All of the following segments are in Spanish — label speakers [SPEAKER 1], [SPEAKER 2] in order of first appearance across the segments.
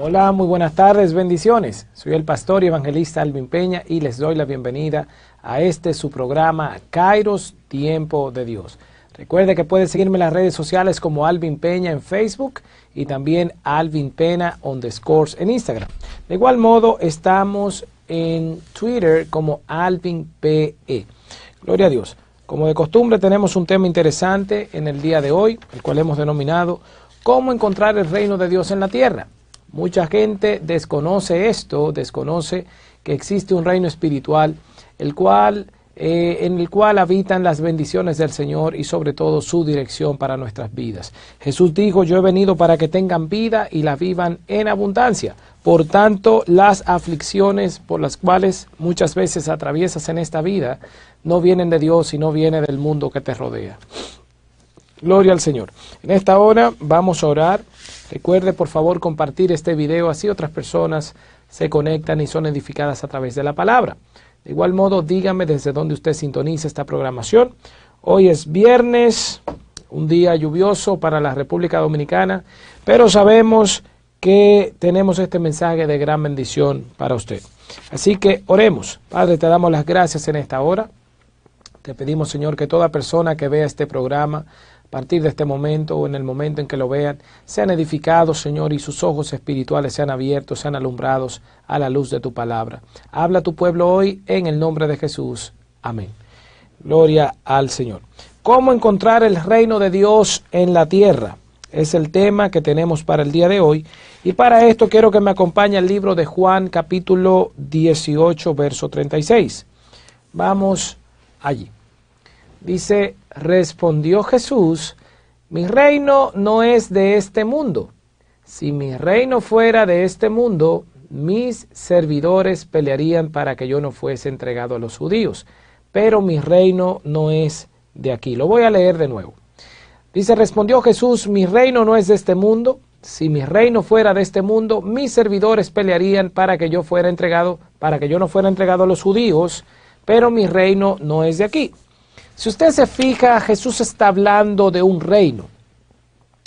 [SPEAKER 1] Hola, muy buenas tardes, bendiciones. Soy el pastor y evangelista Alvin Peña y les doy la bienvenida a su programa Kairos, Tiempo de Dios. Recuerde que puede seguirme en las redes sociales como Alvin Peña en Facebook y también Alvin Pena _ en Instagram. De igual modo, estamos en Twitter como Alvin PE. Gloria a Dios. Como de costumbre, tenemos un tema interesante en el día de hoy, el cual hemos denominado ¿Cómo encontrar el reino de Dios en la tierra? Mucha gente desconoce esto, desconoce que existe un reino espiritual, en el cual habitan las bendiciones del Señor y sobre todo su dirección para nuestras vidas. Jesús dijo, yo he venido para que tengan vida y la vivan en abundancia. Por tanto, las aflicciones por las cuales muchas veces atraviesas en esta vida no vienen de Dios, sino vienen del mundo que te rodea. Gloria al Señor. En esta hora vamos a orar. Recuerde por favor compartir este video, así otras personas se conectan y son edificadas a través de la palabra. De igual modo, dígame desde dónde usted sintoniza esta programación. Hoy es viernes, un día lluvioso para la República Dominicana, pero sabemos que tenemos este mensaje de gran bendición para usted. Así que oremos. Padre, te damos las gracias en esta hora. Te pedimos, Señor, que toda persona que vea este programa a partir de este momento o en el momento en que lo vean, sean edificados, Señor, y sus ojos espirituales sean abiertos, sean alumbrados a la luz de tu palabra. Habla a tu pueblo hoy en el nombre de Jesús. Amén. Gloria al Señor. ¿Cómo encontrar el reino de Dios en la tierra? Es el tema que tenemos para el día de hoy. Y para esto quiero que me acompañe el libro de Juan, capítulo 18, verso 36. Vamos allí. Dice, respondió Jesús, mi reino no es de este mundo. Si mi reino fuera de este mundo, mis servidores pelearían para que yo no fuese entregado a los judíos. Pero mi reino no es de aquí. Lo voy a leer de nuevo. Dice, respondió Jesús, mi reino no es de este mundo. Si mi reino fuera de este mundo, mis servidores pelearían para que yo no fuera entregado a los judíos. Pero mi reino no es de aquí. Si usted se fija, Jesús está hablando de un reino.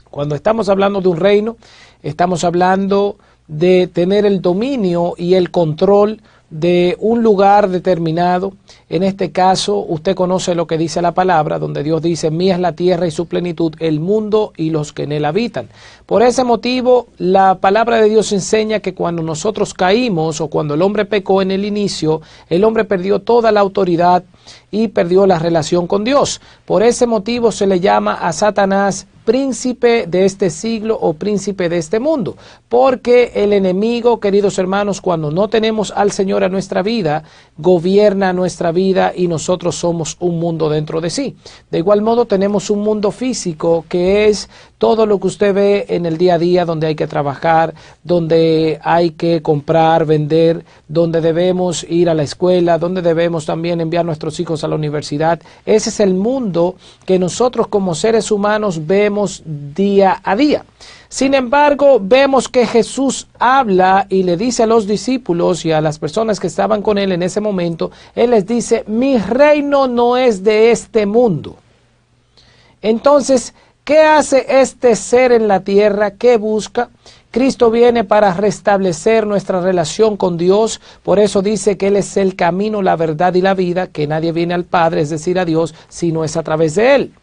[SPEAKER 1] Cuando estamos hablando de un reino, estamos hablando de tener el dominio y el control de un lugar determinado. En este caso, usted conoce lo que dice la palabra, donde Dios dice, mía es la tierra y su plenitud, el mundo y los que en él habitan. Por ese motivo, la palabra de Dios enseña que cuando nosotros caímos o cuando el hombre pecó en el inicio, el hombre perdió toda la autoridad y perdió la relación con Dios. Por ese motivo se le llama a Satanás príncipe de este siglo o príncipe de este mundo, porque el enemigo, queridos hermanos, cuando no tenemos al Señor a nuestra vida, gobierna nuestra vida y nosotros somos un mundo dentro de sí. De igual modo tenemos un mundo físico que es todo lo que usted ve en el día a día, donde hay que trabajar, donde hay que comprar, vender, donde debemos ir a la escuela, donde debemos también enviar a nuestros hijos a la universidad. Ese es el mundo que nosotros como seres humanos vemos día a día. Sin embargo, vemos que Jesús habla y le dice a los discípulos y a las personas que estaban con él en ese momento, él les dice, mi reino no es de este mundo. Entonces, ¿qué hace este ser en la tierra? ¿Qué busca? Cristo viene para restablecer nuestra relación con Dios, por eso dice que Él es el camino, la verdad y la vida, que nadie viene al Padre, es decir, a Dios, si no es a través de Él.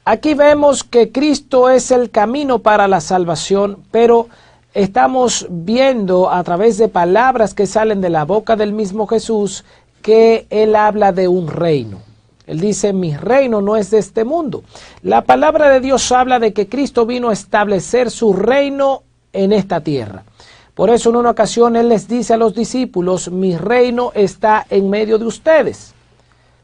[SPEAKER 1] Aquí vemos que Cristo es el camino para la salvación, pero estamos viendo a través de palabras que salen de la boca del mismo Jesús que Él habla de un reino. Él dice, mi reino no es de este mundo. La palabra de Dios habla de que Cristo vino a establecer su reino en esta tierra. Por eso en una ocasión Él les dice a los discípulos, mi reino está en medio de ustedes.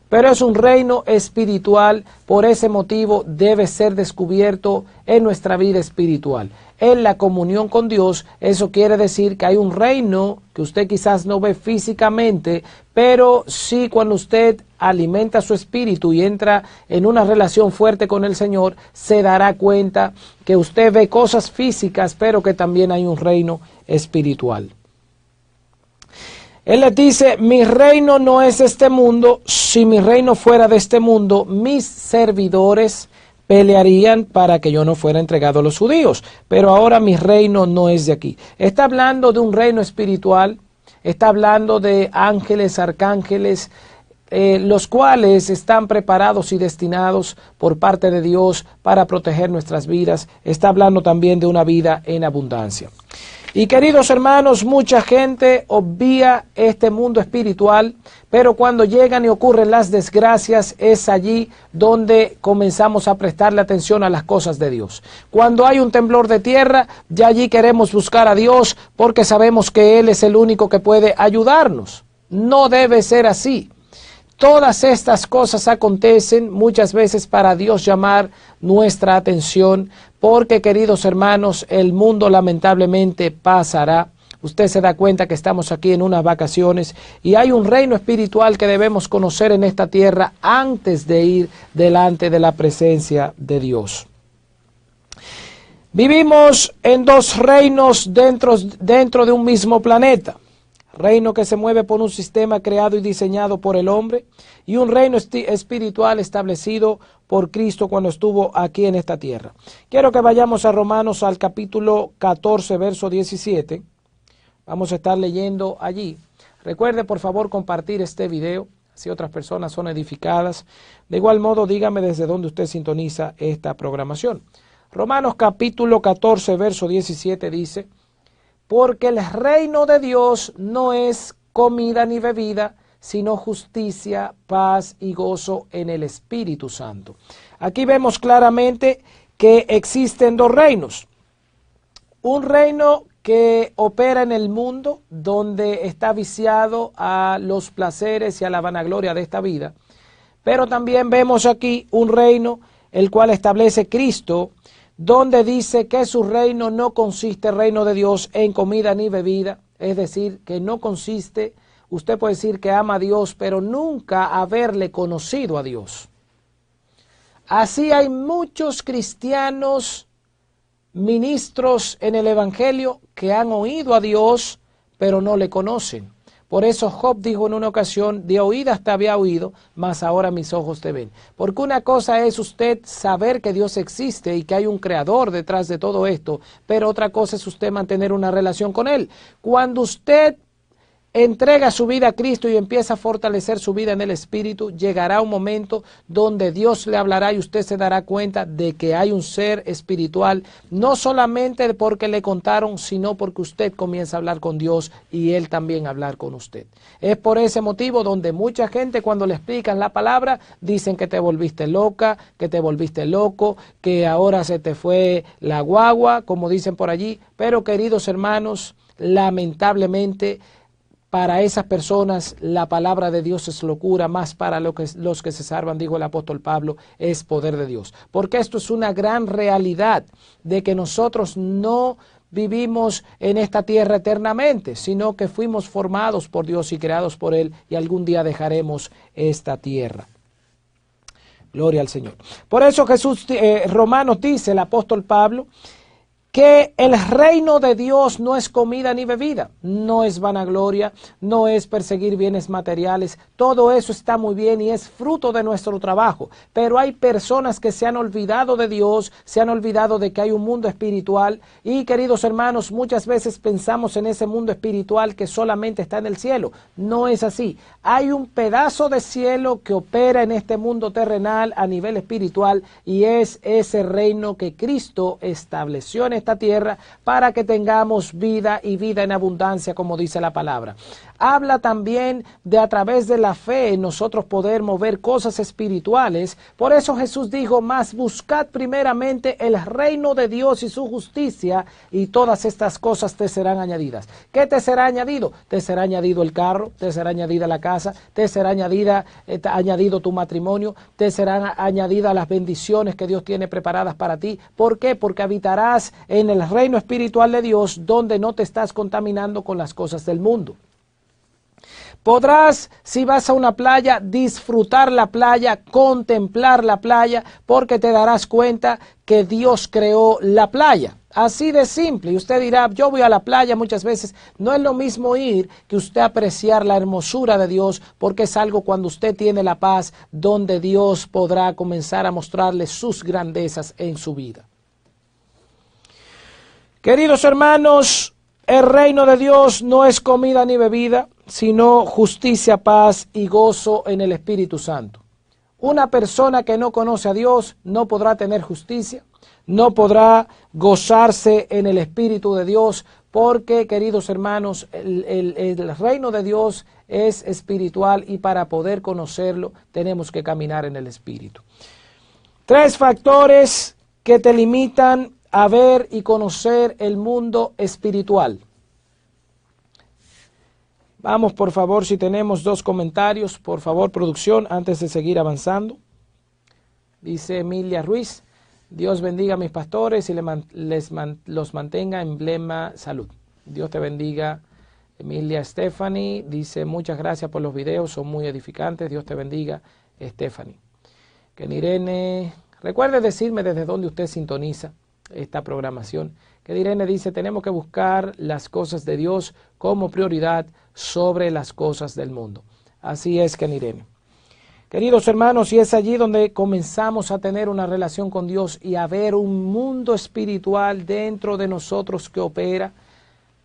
[SPEAKER 1] Pero es un reino espiritual, por ese motivo debe ser descubierto en nuestra vida espiritual. En la comunión con Dios, eso quiere decir que hay un reino que usted quizás no ve físicamente, pero sí cuando usted alimenta su espíritu y entra en una relación fuerte con el Señor, se dará cuenta que usted ve cosas físicas, pero que también hay un reino espiritual. Él les dice, mi reino no es este mundo, si mi reino fuera de este mundo, mis servidores pelearían para que yo no fuera entregado a los judíos, pero ahora mi reino no es de aquí. Está hablando de un reino espiritual, está hablando de ángeles, arcángeles, los cuales están preparados y destinados por parte de Dios para proteger nuestras vidas. Está hablando también de una vida en abundancia. Y queridos hermanos, mucha gente obvia este mundo espiritual, pero cuando llegan y ocurren las desgracias es allí donde comenzamos a prestarle atención a las cosas de Dios. Cuando hay un temblor de tierra, ya allí queremos buscar a Dios porque sabemos que Él es el único que puede ayudarnos. No debe ser así. Todas estas cosas acontecen muchas veces para Dios llamar nuestra atención, porque, queridos hermanos, el mundo lamentablemente pasará. Usted se da cuenta que estamos aquí en unas vacaciones y hay un reino espiritual que debemos conocer en esta tierra antes de ir delante de la presencia de Dios. Vivimos en dos reinos dentro de un mismo planeta. Reino que se mueve por un sistema creado y diseñado por el hombre, y un reino espiritual establecido por Cristo cuando estuvo aquí en esta tierra. Quiero que vayamos a Romanos al capítulo 14, verso 17. Vamos a estar leyendo allí. Recuerde, por favor, compartir este video, así otras personas son edificadas. De igual modo, dígame desde dónde usted sintoniza esta programación. Romanos capítulo 14, verso 17 dice: porque el reino de Dios no es comida ni bebida, sino justicia, paz y gozo en el Espíritu Santo. Aquí vemos claramente que existen dos reinos. Un reino que opera en el mundo, donde está viciado a los placeres y a la vanagloria de esta vida. Pero también vemos aquí un reino el cual establece Cristo, donde dice que su reino no consiste, el reino de Dios, en comida ni bebida, es decir, que no consiste, usted puede decir que ama a Dios, pero nunca haberle conocido a Dios. Así hay muchos cristianos, ministros en el Evangelio, que han oído a Dios, pero no le conocen. Por eso Job dijo en una ocasión: de oídas te había oído, mas ahora mis ojos te ven. Porque una cosa es usted saber que Dios existe y que hay un creador detrás de todo esto, pero otra cosa es usted mantener una relación con Él. Cuando usted entrega su vida a Cristo y empieza a fortalecer su vida en el Espíritu, llegará un momento donde Dios le hablará y usted se dará cuenta de que hay un ser espiritual, no solamente porque le contaron, sino porque usted comienza a hablar con Dios y Él también a hablar con usted. Es por ese motivo donde mucha gente, cuando le explican la palabra, dicen que te volviste loca, que te volviste loco, que ahora se te fue la guagua, como dicen por allí. Pero, queridos hermanos, lamentablemente, para esas personas la palabra de Dios es locura, más para los que se salvan, dijo el apóstol Pablo, es poder de Dios. Porque esto es una gran realidad de que nosotros no vivimos en esta tierra eternamente, sino que fuimos formados por Dios y creados por Él, y algún día dejaremos esta tierra. Gloria al Señor. Por eso Romanos dice, el apóstol Pablo, que el reino de Dios no es comida ni bebida, no es vanagloria, no es perseguir bienes materiales. Todo eso está muy bien y es fruto de nuestro trabajo. Pero hay personas que se han olvidado de Dios, se han olvidado de que hay un mundo espiritual. Y, queridos hermanos, muchas veces pensamos en ese mundo espiritual que solamente está en el cielo. No es así. Hay un pedazo de cielo que opera en este mundo terrenal a nivel espiritual, y es ese reino que Cristo estableció en esta tierra para que tengamos vida y vida en abundancia, como dice la palabra. Habla también de, a través de la fe, nosotros poder mover cosas espirituales. Por eso Jesús dijo: mas buscad primeramente el reino de Dios y su justicia, y todas estas cosas te serán añadidas. ¿Qué te será añadido? Te será añadido el carro, te será añadida la casa, te será añadido tu matrimonio, te serán añadidas las bendiciones que Dios tiene preparadas para ti. ¿Por qué? Porque habitarás en el reino espiritual de Dios, donde no te estás contaminando con las cosas del mundo. Podrás, si vas a una playa, disfrutar la playa, contemplar la playa, porque te darás cuenta que Dios creó la playa. Así de simple. Y usted dirá, yo voy a la playa muchas veces. No es lo mismo ir que usted apreciar la hermosura de Dios, porque es algo cuando usted tiene la paz, donde Dios podrá comenzar a mostrarle sus grandezas en su vida. Queridos hermanos, el reino de Dios no es comida ni bebida, sino justicia, paz y gozo en el Espíritu Santo. Una persona que no conoce a Dios no podrá tener justicia, no podrá gozarse en el Espíritu de Dios, porque, queridos hermanos, el reino de Dios es espiritual y para poder conocerlo tenemos que caminar en el Espíritu. 3 factores que te limitan a ver y conocer el mundo espiritual. Vamos, por favor, si tenemos 2 comentarios, por favor, producción, antes de seguir avanzando. Dice Emilia Ruiz, Dios bendiga a mis pastores y los mantenga en plena salud. Dios te bendiga. Emilia Stephanie dice, muchas gracias por los videos, son muy edificantes. Dios te bendiga, Stephanie. Kenirene, recuerde decirme desde dónde usted sintoniza esta programación. Que Irene dice, tenemos que buscar las cosas de Dios como prioridad sobre las cosas del mundo. Así es, que Irene. Queridos hermanos, y es allí donde comenzamos a tener una relación con Dios y a ver un mundo espiritual dentro de nosotros que opera.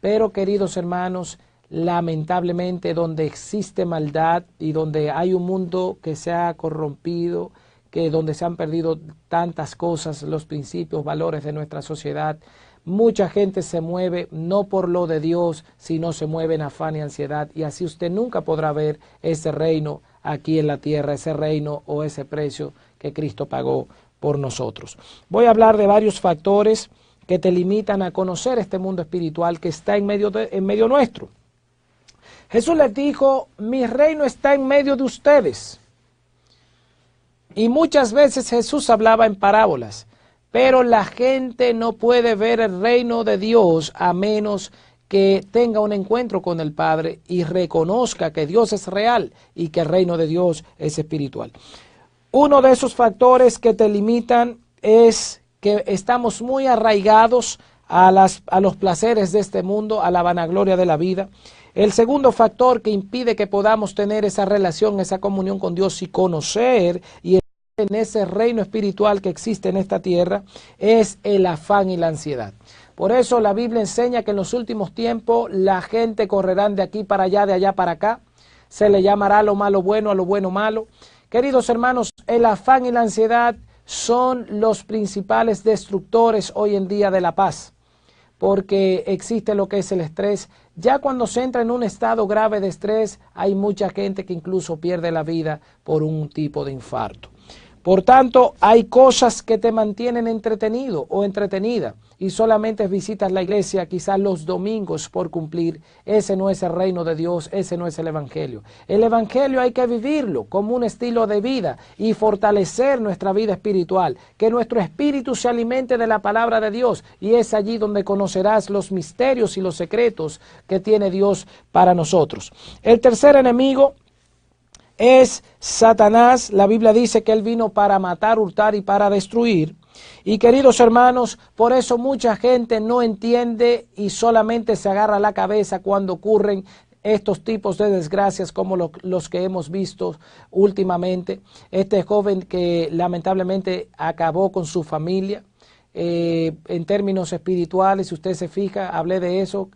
[SPEAKER 1] Pero, queridos hermanos, lamentablemente donde existe maldad y donde hay un mundo que se ha corrompido, que donde se han perdido tantas cosas, los principios, valores de nuestra sociedad, mucha gente se mueve no por lo de Dios, sino se mueve en afán y ansiedad, y así usted nunca podrá ver ese reino aquí en la tierra, ese reino o ese precio que Cristo pagó por nosotros. Voy a hablar de varios factores que te limitan a conocer este mundo espiritual que está en medio nuestro. Jesús les dijo, mi reino está en medio de ustedes. Y muchas veces Jesús hablaba en parábolas, pero la gente no puede ver el reino de Dios a menos que tenga un encuentro con el Padre y reconozca que Dios es real y que el reino de Dios es espiritual. Uno de esos factores que te limitan es que estamos muy arraigados a los placeres de este mundo, a la vanagloria de la vida. El segundo factor que impide que podamos tener esa relación, esa comunión con Dios y conocer y en ese reino espiritual que existe en esta tierra es el afán y la ansiedad. Por eso la Biblia enseña que en los últimos tiempos la gente correrán de aquí para allá, de allá para acá. Se le llamará a lo malo bueno, a lo bueno malo. Queridos hermanos, el afán y la ansiedad son los principales destructores hoy en día de la paz, porque existe lo que es el estrés. Ya cuando se entra en un estado grave de estrés, hay mucha gente que incluso pierde la vida por un tipo de infarto. Por tanto, hay cosas que te mantienen entretenido o entretenida y solamente visitas la iglesia quizás los domingos por cumplir. Ese no es el reino de Dios, ese no es el evangelio. El evangelio hay que vivirlo como un estilo de vida y fortalecer nuestra vida espiritual, que nuestro espíritu se alimente de la palabra de Dios, y es allí donde conocerás los misterios y los secretos que tiene Dios para nosotros. El tercer enemigo es Satanás. La Biblia dice que él vino para matar, hurtar y para destruir. Y queridos hermanos, por eso mucha gente no entiende y solamente se agarra la cabeza cuando ocurren estos tipos de desgracias como los que hemos visto últimamente. Este joven que lamentablemente acabó con su familia. En términos espirituales, si usted se fija, hablé de eso,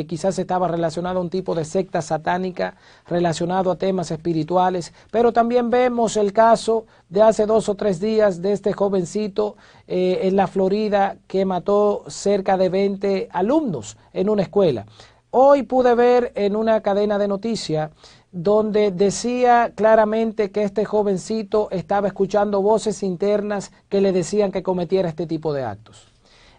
[SPEAKER 1] quizás estaba relacionado a un tipo de secta satánica, relacionado a temas espirituales, pero también vemos el caso de hace 2 o 3 días de este jovencito en la Florida que mató cerca de 20 alumnos en una escuela. Hoy pude ver en una cadena de noticias donde decía claramente que este jovencito estaba escuchando voces internas que le decían que cometiera este tipo de actos.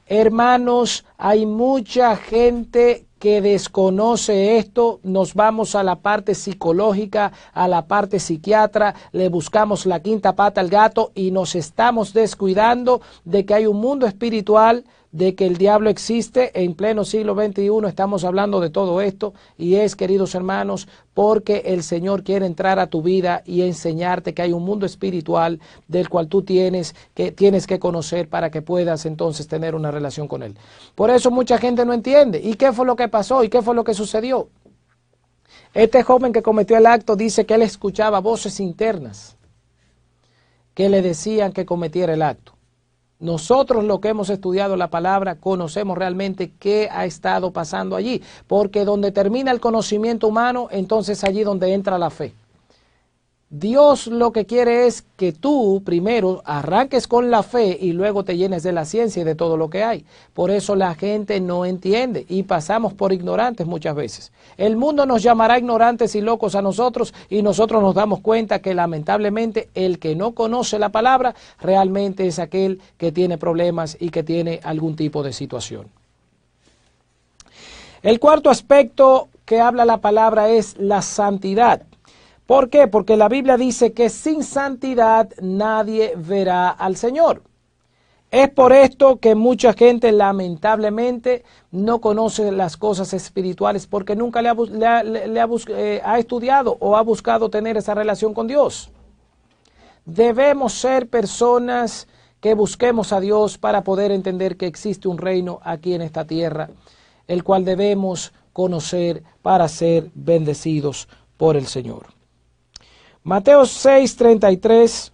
[SPEAKER 1] Hermanos, hay mucha gente que desconoce esto. Nos vamos a la parte psicológica, a la parte psiquiatra, le buscamos la quinta pata al gato y nos estamos descuidando de que hay un mundo espiritual de que el diablo existe en pleno siglo XXI, estamos hablando de todo esto, y es, queridos hermanos, porque el Señor quiere entrar a tu vida y enseñarte que hay un mundo espiritual del cual tú tienes que conocer para que puedas entonces tener una relación con Él. Por eso mucha gente no entiende. ¿Y qué fue lo que pasó? ¿Y qué fue lo que sucedió? Este joven que cometió el acto dice que él escuchaba voces internas que le decían que cometiera el acto. Nosotros, los que hemos estudiado la palabra, conocemos realmente qué ha estado pasando allí, porque donde termina el conocimiento humano, entonces allí donde entra la fe. Dios lo que quiere es que tú primero arranques con la fe y luego te llenes de la ciencia y de todo lo que hay. Por eso la gente no entiende y pasamos por ignorantes muchas veces. El mundo nos llamará ignorantes y locos a nosotros, y nosotros nos damos cuenta que lamentablemente el que no conoce la palabra realmente es aquel que tiene problemas y que tiene algún tipo de situación. El cuarto aspecto que habla la palabra es la santidad. ¿Por qué? Porque la Biblia dice que sin santidad nadie verá al Señor. Es por esto que mucha gente lamentablemente no conoce las cosas espirituales, porque nunca ha estudiado o ha buscado tener esa relación con Dios. Debemos ser personas que busquemos a Dios para poder entender que existe un reino aquí en esta tierra, el cual debemos conocer para ser bendecidos por el Señor. Mateo 6:33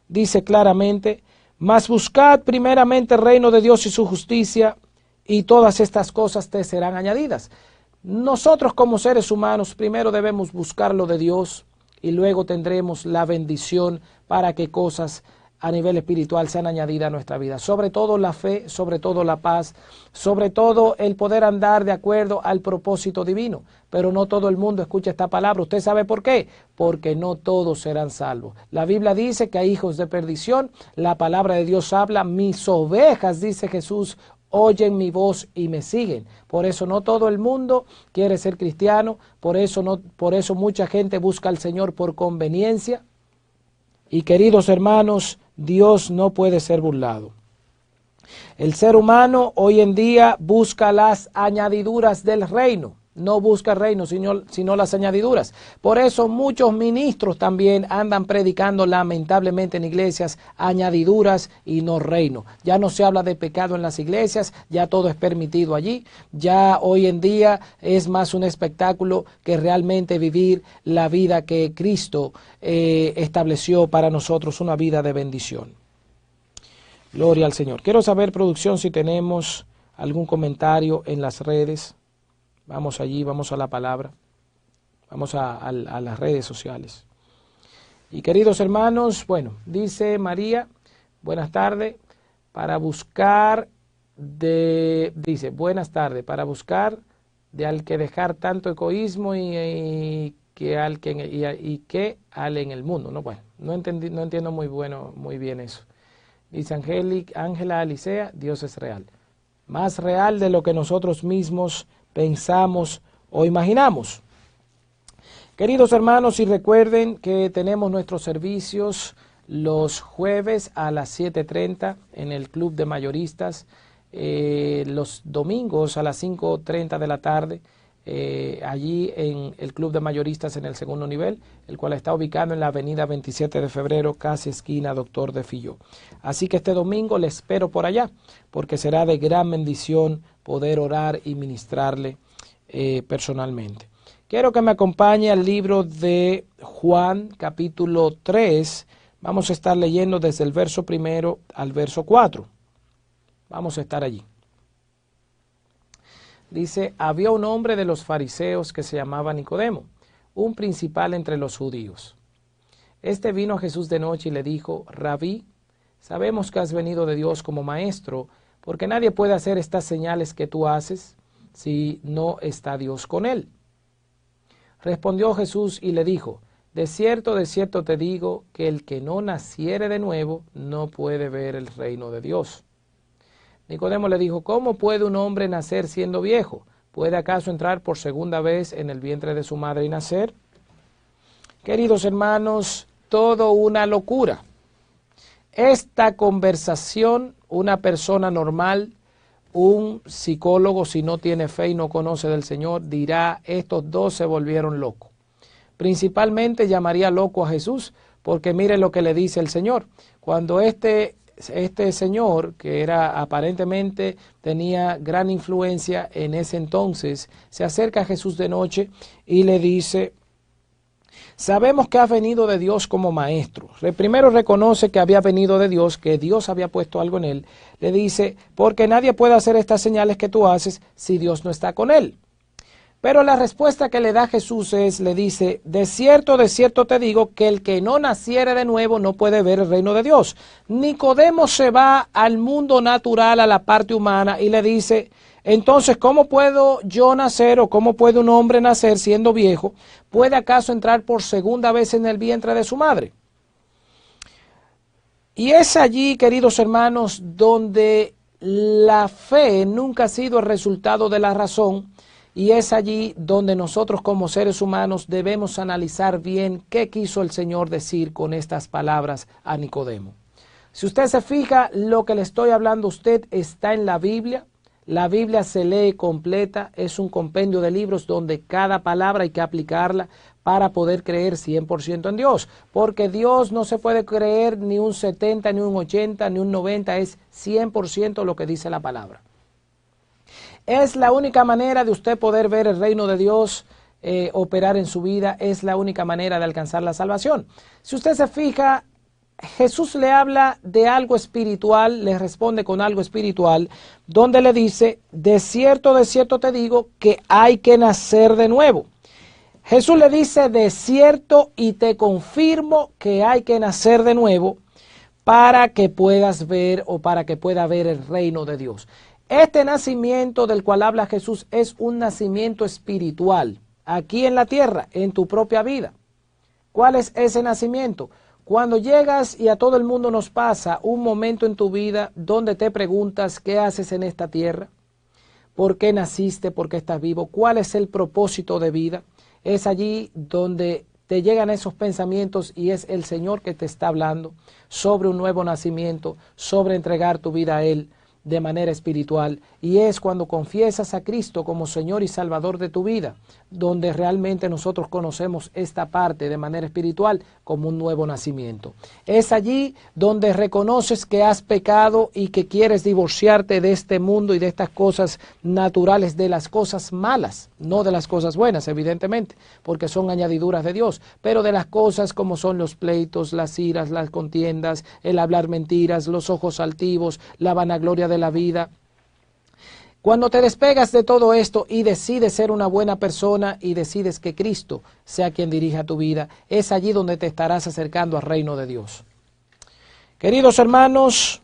[SPEAKER 1] dice claramente: mas buscad primeramente el reino de Dios y su justicia, y todas estas cosas te serán añadidas. Nosotros como seres humanos primero debemos buscar lo de Dios y luego tendremos la bendición para que cosas a nivel espiritual sean añadidas a nuestra vida. Sobre todo la fe, sobre todo la paz, sobre todo el poder andar de acuerdo al propósito divino. Pero no todo el mundo escucha esta palabra. ¿Usted sabe por qué? Porque no todos serán salvos. La Biblia dice que hay hijos de perdición. La palabra de Dios habla: mis ovejas, dice Jesús, oyen mi voz y me siguen. Por eso no todo el mundo quiere ser cristiano. Por eso mucha gente busca al Señor por conveniencia. Y queridos hermanos, Dios no puede ser burlado. El ser humano hoy en día busca las añadiduras del reino. No busca el reino, sino las añadiduras. Por eso muchos ministros también andan predicando lamentablemente en iglesias añadiduras y no reino. Ya no se habla de pecado en las iglesias, ya todo es permitido allí. Ya hoy en día es más un espectáculo que realmente vivir la vida que Cristo estableció para nosotros, una vida de bendición. Gloria al Señor. Quiero saber, producción, si tenemos algún comentario en las redes. Vamos allí, vamos a la palabra, vamos a las redes sociales. Y queridos hermanos, bueno, dice María, buenas tardes, buenas tardes, para buscar de al que dejar tanto egoísmo y que al en el mundo. No, bueno, no entiendo muy bien eso. Dice Ángela Alicea, Dios es real, más real de lo que nosotros mismos pensamos o imaginamos. Queridos hermanos, y recuerden que tenemos nuestros servicios los jueves a las 7:30 en el Club de Mayoristas, los domingos a las 5:30 de la tarde, allí en el Club de Mayoristas en el segundo nivel, el cual está ubicado en la avenida 27 de febrero, casi esquina Doctor de Filló. Así que este domingo le espero por allá, porque será de gran bendición poder orar y ministrarle personalmente. Quiero que me acompañe al libro de Juan, capítulo 3. Vamos a estar leyendo desde el verso 1 al verso 4. Vamos a estar allí. Dice: había un hombre de los fariseos que se llamaba Nicodemo, un principal entre los judíos. Este vino a Jesús de noche y le dijo: Rabí, sabemos que has venido de Dios como maestro, porque nadie puede hacer estas señales que tú haces si no está Dios con él. Respondió Jesús y le dijo: de cierto te digo que el que no naciere de nuevo no puede ver el reino de Dios. Nicodemo le dijo: ¿cómo puede un hombre nacer siendo viejo? ¿Puede acaso entrar por segunda vez en el vientre de su madre y nacer? Queridos hermanos, todo una locura. Esta conversación, una persona normal un psicólogo, si no tiene fe y no conoce del Señor, dirá, estos dos se volvieron locos. Principalmente llamaría loco a Jesús, porque mire lo que le dice el Señor. Cuando este señor, que era aparentemente tenía gran influencia en ese entonces, se acerca a Jesús de noche y le dice, sabemos que has venido de Dios como maestro. Primero reconoce que había venido de Dios, que Dios había puesto algo en él. Le dice, porque nadie puede hacer estas señales que tú haces si Dios no está con él. Pero la respuesta que le da Jesús le dice, de cierto te digo que el que no naciere de nuevo no puede ver el reino de Dios. Nicodemo se va al mundo natural, a la parte humana, y le dice, entonces, ¿cómo puedo yo nacer o cómo puede un hombre nacer siendo viejo? ¿Puede acaso entrar por segunda vez en el vientre de su madre? Y es allí, queridos hermanos, donde la fe nunca ha sido el resultado de la razón, y es allí donde nosotros como seres humanos debemos analizar bien qué quiso el Señor decir con estas palabras a Nicodemo. Si usted se fija, lo que le estoy hablando a usted está en la Biblia. La Biblia se lee completa, es un compendio de libros donde cada palabra hay que aplicarla para poder creer 100% en Dios, porque Dios no se puede creer ni un 70, ni un 80, ni un 90, es 100% lo que dice la palabra. Es la única manera de usted poder ver el reino de Dios operar en su vida, es la única manera de alcanzar la salvación. Si usted se fija, Jesús le habla de algo espiritual, le responde con algo espiritual, donde le dice, de cierto te digo que hay que nacer de nuevo. Jesús le dice, de cierto y te confirmo que hay que nacer de nuevo para que puedas ver o para que pueda ver el reino de Dios. Este nacimiento del cual habla Jesús es un nacimiento espiritual, aquí en la tierra, en tu propia vida. ¿Cuál es ese nacimiento? Cuando llegas, y a todo el mundo nos pasa, un momento en tu vida donde te preguntas qué haces en esta tierra, por qué naciste, por qué estás vivo, cuál es el propósito de vida. Es allí donde te llegan esos pensamientos y es el Señor que te está hablando sobre un nuevo nacimiento, sobre entregar tu vida a Él de manera espiritual, y es cuando confiesas a Cristo como Señor y Salvador de tu vida, donde realmente nosotros conocemos esta parte de manera espiritual como un nuevo nacimiento. Es allí donde reconoces que has pecado y que quieres divorciarte de este mundo y de estas cosas naturales, de las cosas malas, no de las cosas buenas, evidentemente, porque son añadiduras de Dios, pero de las cosas como son los pleitos, las iras, las contiendas, el hablar mentiras, los ojos altivos, la vanagloria de la vida. Cuando te despegas de todo esto y decides ser una buena persona y decides que Cristo sea quien dirija tu vida, es allí donde te estarás acercando al reino de Dios. Queridos hermanos,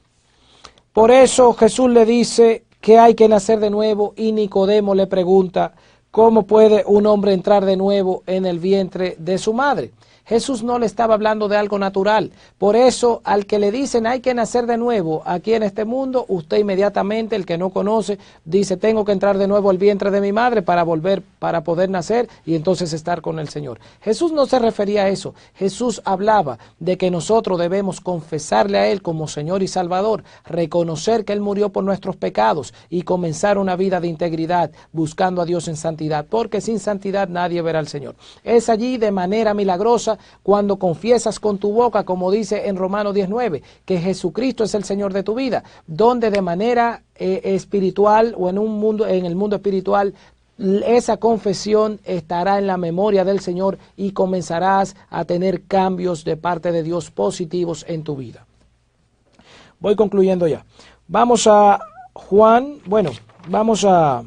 [SPEAKER 1] por eso Jesús le dice que hay que nacer de nuevo, y Nicodemo le pregunta, ¿cómo puede un hombre entrar de nuevo en el vientre de su madre? Jesús no le estaba hablando de algo natural. Por eso, al que le dicen hay que nacer de nuevo aquí en este mundo, usted inmediatamente, el que no conoce, dice, tengo que entrar de nuevo al vientre de mi madre para volver, para poder nacer y entonces estar con el Señor. Jesús no se refería a eso. Jesús hablaba de que nosotros debemos confesarle a Él como Señor y Salvador, reconocer que Él murió por nuestros pecados y comenzar una vida de integridad, buscando a Dios en santidad, porque sin santidad nadie verá al Señor. Es allí de manera milagrosa cuando confiesas con tu boca, como dice en Romanos 19, que Jesucristo es el Señor de tu vida, donde de manera espiritual o en el mundo espiritual, esa confesión estará en la memoria del Señor y comenzarás a tener cambios de parte de Dios positivos en tu vida. Voy concluyendo ya. Vamos a Juan, vamos a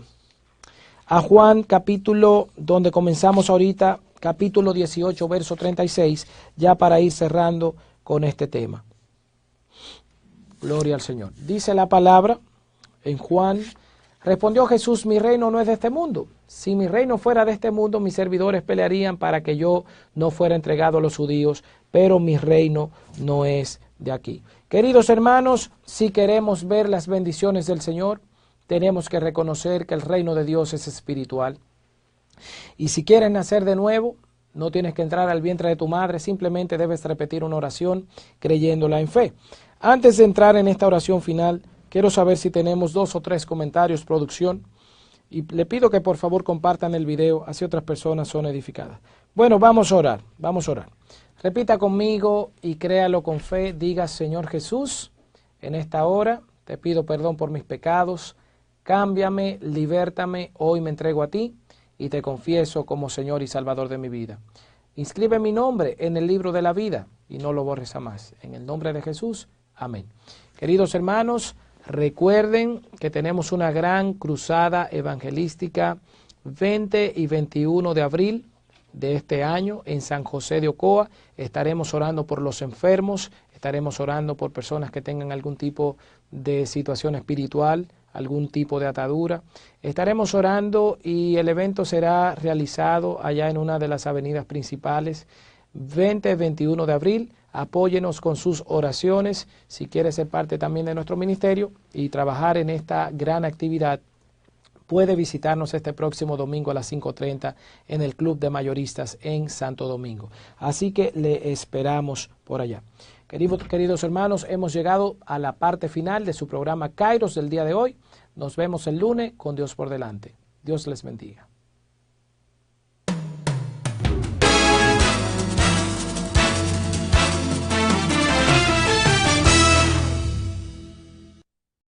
[SPEAKER 1] Juan capítulo donde comenzamos ahorita, capítulo 18, verso 36, ya para ir cerrando con este tema. Gloria al Señor. Dice la palabra en Juan, respondió Jesús, mi reino no es de este mundo. Si mi reino fuera de este mundo, mis servidores pelearían para que yo no fuera entregado a los judíos, pero mi reino no es de aquí. Queridos hermanos, si queremos ver las bendiciones del Señor, tenemos que reconocer que el reino de Dios es espiritual. Y si quieres nacer de nuevo, no tienes que entrar al vientre de tu madre, simplemente debes repetir una oración creyéndola en fe. Antes de entrar en esta oración final, Quiero saber si tenemos 2 o 3 comentarios, producción. Y le pido que por favor compartan el video, así otras personas son edificadas. Bueno, vamos a orar, vamos a orar. Repita conmigo y créalo con fe. Diga: Señor Jesús, en esta hora te pido perdón por mis pecados. Cámbiame, libértame, hoy me entrego a ti y te confieso como Señor y Salvador de mi vida. Inscribe mi nombre en el libro de la vida y no lo borres jamás. En el nombre de Jesús, amén. Queridos hermanos, recuerden que tenemos una gran cruzada evangelística 20 y 21 de abril de este año en San José de Ocoa. Estaremos orando por los enfermos, estaremos orando por personas que tengan algún tipo de situación espiritual, algún tipo de atadura. Estaremos orando y el evento será realizado allá en una de las avenidas principales, 20-21 de abril. Apóyenos con sus oraciones. Si quiere ser parte también de nuestro ministerio y trabajar en esta gran actividad, puede visitarnos este próximo domingo a las 5:30 en el Club de Mayoristas en Santo Domingo. Así que le esperamos por allá. Queridos hermanos, hemos llegado a la parte final de su programa Kairos del día de hoy. Nos vemos el lunes con Dios por delante. Dios les bendiga.